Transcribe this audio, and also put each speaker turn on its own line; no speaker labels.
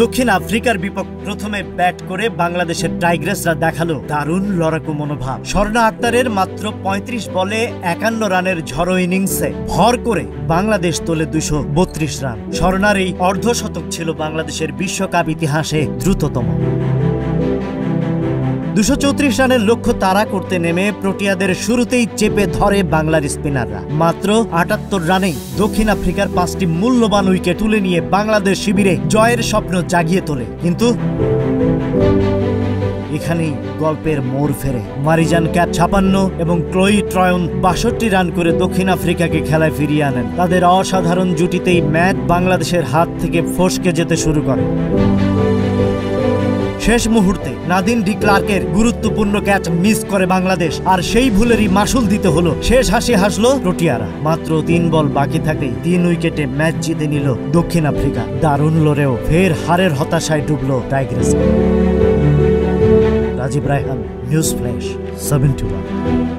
দক্ষিণ আফ্রিকার বিপক্ষে প্রথমে ব্যাট করে বাংলাদেশের টাইগ্রেসরা দেখালো দারুণ লড়াকু মনোভাব। স্বর্ণা আক্তারের মাত্র ৩৫ বলে ৫১ রানের ঝড়ো ইনিংসে ভর করে বাংলাদেশ তোলে ২৩২ রান। স্বর্ণার এই অর্ধশতক ছিল বাংলাদেশের বিশ্বকাপ ইতিহাসে দ্রুততম। ২৩৪ রানের লক্ষ্য তাড়া করতে নেমে প্রোটিয়াদের শুরুতেই চেপে ধরে বাংলার স্পিনাররা। মাত্র ৭৮ রানেই দক্ষিণ আফ্রিকার ৫টি মূল্যবান উইকেট তুলে নিয়ে বাংলাদেশ শিবিরে জয়ের স্বপ্ন জাগিয়ে তোলে। কিন্তু এখানেই গল্পের মোড় ফেরে। মারিজান ক্যাট ৫৬ এবং ক্লোই ট্রয়ন ৬২ রান করে দক্ষিণ আফ্রিকাকে খেলায় ফিরিয়ে আনেন। তাদের অসাধারণ জুটিতেই ম্যাচ বাংলাদেশের হাত থেকে ফসকে যেতে শুরু করে। শেষ মুহূর্তে নাদিন ডি ক্লার্কের গুরুত্বপূর্ণ ক্যাচ মিস করে বাংলাদেশ, আর সেই ভুলেরই মাসুল দিতে হলো। শেষ হাসি হাসলো প্রোটিয়ারা। মাত্র ৩ বল বাকি থাকতেই ৩ উইকেটে ম্যাচ জিতে নিল দক্ষিণ আফ্রিকা। দারুণ লড়েও ফের হারের হতাশায় ডুবলো tigress. Rajib Raihan, news flash 7-1।